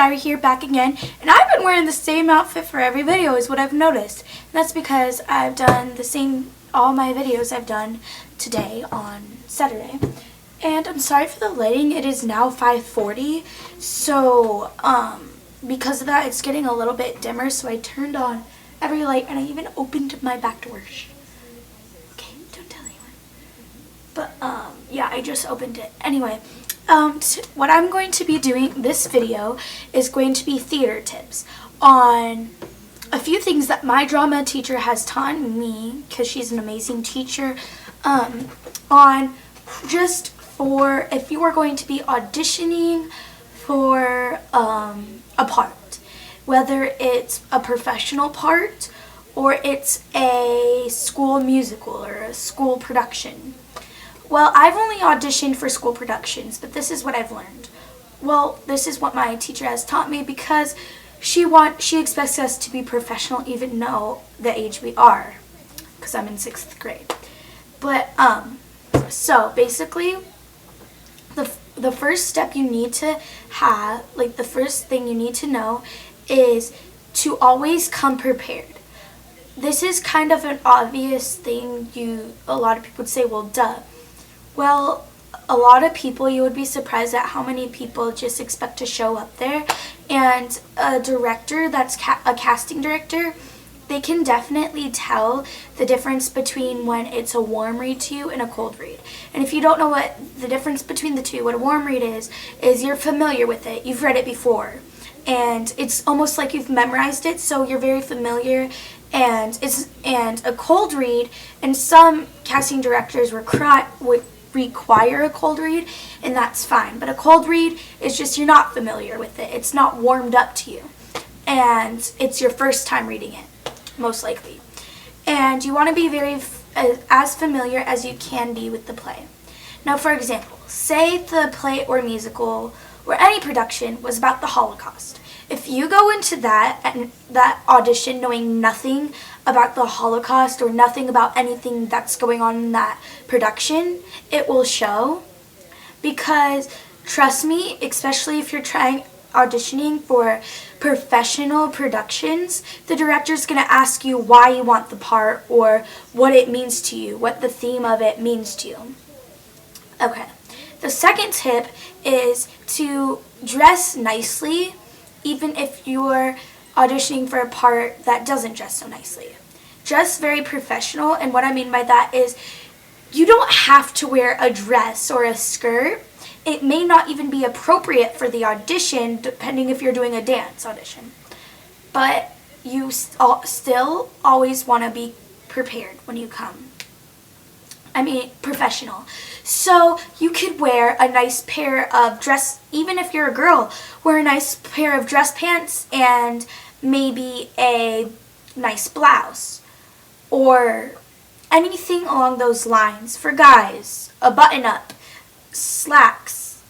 Diary here, back again, and I've been wearing the same outfit for every video is what I've noticed. And that's because I've done the same, all my videos I've done today on Saturday. And I'm sorry for the lighting, it is now 5:40, so because of that it's getting a little bit dimmer, so I turned on every light and I even opened my back door. Okay, don't tell anyone. But yeah, I just opened it. Anyway, what I'm going to be doing this video is going to be theater tips on a few things that my drama teacher has taught me, because she's an amazing teacher, on just for if you are going to be auditioning for a part, whether it's a professional part or it's a school musical or a school production. Well, I've only auditioned for school productions, but this is what I've learned. Well, this is what my teacher has taught me, because she expects us to be professional even though the age we are, because I'm in 6th grade. But so basically the first step you need to have, like the first thing you need to know, is to always come prepared. This is kind of an obvious thing. A lot of people would say, well, duh. Well, a lot of people, you would be surprised at how many people just expect to show up there. And a director that's a casting director, they can definitely tell the difference between when it's a warm read to you and a cold read. And if you don't know what the difference between the two, what a warm read is you're familiar with it, you've read it before, and it's almost like you've memorized it, so you're very familiar. And a cold read, and some casting directors would require a cold read, and that's fine. But a cold read is just you're not familiar with it. It's not warmed up to you, and it's your first time reading it, most likely. And you want to be as familiar as you can be with the play. Now, for example, say the play or musical or any production was about the Holocaust. If you go into that audition knowing nothing about the Holocaust or nothing about anything that's going on in that production, it will show. Because trust me, especially if you're auditioning for professional productions, the director's going to ask you why you want the part or what it means to you, what the theme of it means to you. Okay. The second tip is to dress nicely, even if you're auditioning for a part that doesn't dress so nicely. Dress very professional, and what I mean by that is you don't have to wear a dress or a skirt. It may not even be appropriate for the audition, depending if you're doing a dance audition. But you still always want to be prepared when you come. I mean, professional. So you could wear a nice pair of even if you're a girl, wear a nice pair of dress pants and maybe a nice blouse. Or anything along those lines. For guys, a button-up, slacks.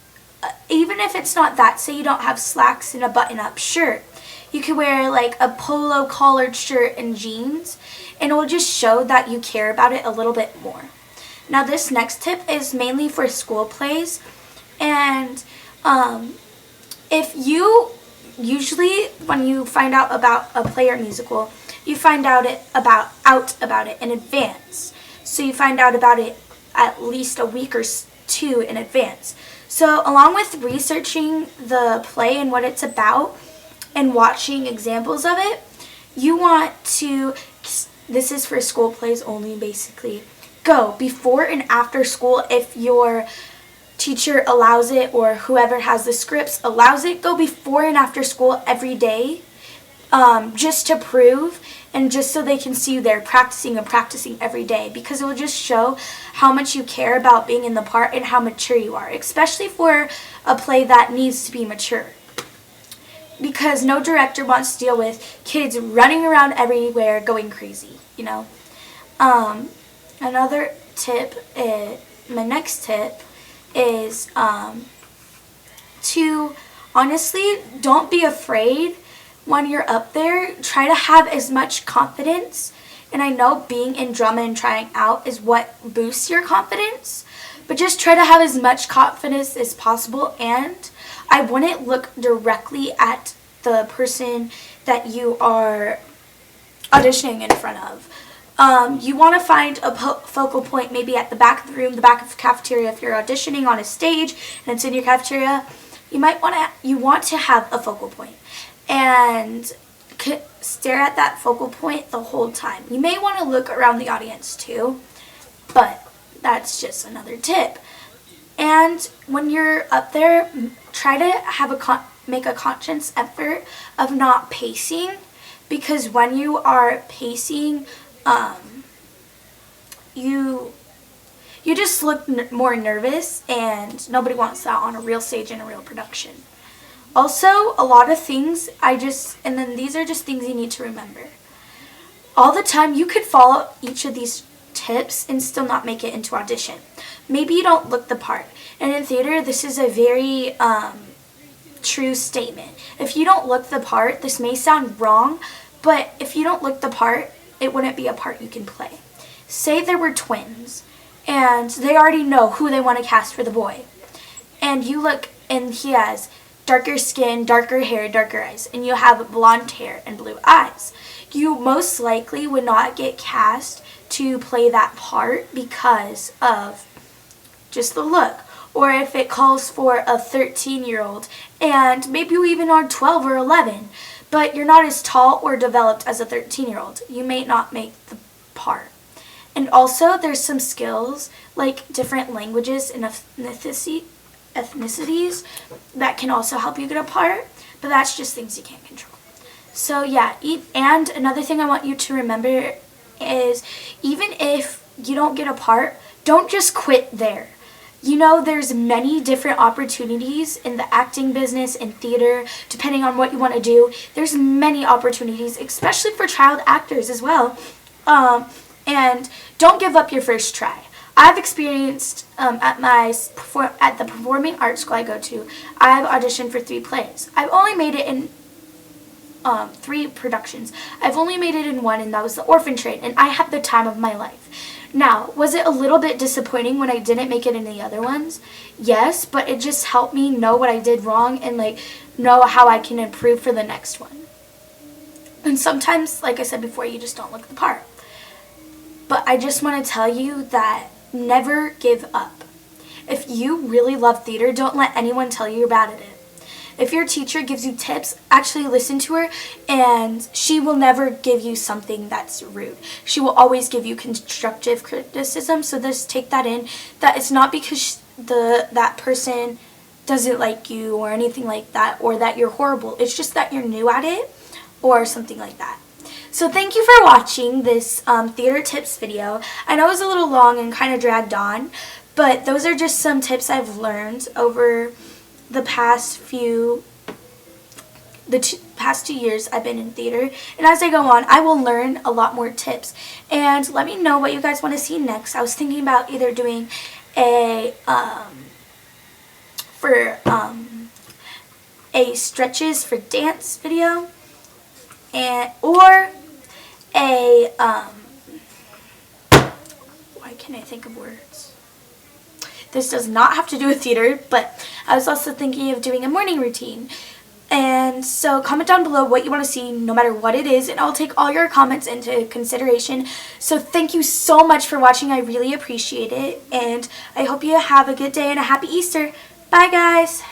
Even if it's not that, say you don't have slacks and a button-up shirt, you could wear like a polo collared shirt and jeans, and it will just show that you care about it a little bit more. Now, this next tip is mainly for school plays, and if you usually, when you find out about a play or musical, you find out about it in advance. So you find out about it at least a week or two in advance. So along with researching the play and what it's about and watching examples of it, you want to, this is for school plays only basically, go before and after school if your teacher allows it or whoever has the scripts allows it. Go before and after school every day, just to prove and just so they can see you there practicing every day, because it will just show how much you care about being in the part and how mature you are, especially for a play that needs to be mature. Because no director wants to deal with kids running around everywhere going crazy, you know. Another tip, my next tip is to honestly don't be afraid when you're up there. Try to have as much confidence, and I know being in drama and trying out is what boosts your confidence, but just try to have as much confidence as possible. And I wouldn't look directly at the person that you are auditioning in front of. You want to find a focal point maybe at the back of the room, the back of the cafeteria. If you're auditioning on a stage and it's in your cafeteria, you want to have a focal point and stare at that focal point the whole time. You may want to look around the audience too, but that's just another tip. And when you're up there, try to have make a conscious effort of not pacing, because when you are pacing, you just look more nervous, and nobody wants that on a real stage in a real production. Also, a lot of things and then these are just things you need to remember. All the time, you could follow each of these tips and still not make it into audition. Maybe you don't look the part. And in theater, this is a very true statement. If you don't look the part, this may sound wrong, but if you don't look the part, it wouldn't be a part you can play. Say there were twins, and they already know who they want to cast for the boy. And you look, and he has darker skin, darker hair, darker eyes, and you have blonde hair and blue eyes. You most likely would not get cast to play that part because of just the look. Or if it calls for a 13-year-old, and maybe you even are 12 or 11, but you're not as tall or developed as a 13-year-old, you may not make the part. And also, there's some skills, like different languages and ethnicities, that can also help you get a part, but that's just things you can't control. So yeah, and another thing I want you to remember is, even if you don't get a part, don't just quit there. You know, there's many different opportunities in the acting business and theater, depending on what you want to do. There's many opportunities, especially for child actors as well. And don't give up your first try. I've experienced at the performing arts school I go to, I've auditioned for 3 plays. I've only made it in 3 productions. I've only made it in 1, and that was The Orphan Train, and I had the time of my life. Now, was it a little bit disappointing when I didn't make it in the other ones? Yes, but it just helped me know what I did wrong and know how I can improve for the next one. And sometimes, like I said before, you just don't look the part. But I just want to tell you that never give up. If you really love theater, don't let anyone tell you you're bad at it. If your teacher gives you tips, actually listen to her, and she will never give you something that's rude. She will always give you constructive criticism, so just take that in, that it's not because that person doesn't like you or anything like that, or that you're horrible. It's just that you're new at it or something like that. So thank you for watching this theater tips video. I know it was a little long and kind of dragged on, but those are just some tips I've learned over the past 2 years I've been in theater, and as I go on, I will learn a lot more tips. And let me know what you guys want to see next. I was thinking about either doing a stretches for dance video, or a why can't I think of words? This does not have to do with theater, but I was also thinking of doing a morning routine. And so comment down below what you want to see, no matter what it is, and I'll take all your comments into consideration. So thank you so much for watching. I really appreciate it, and I hope you have a good day and a happy Easter. Bye, guys.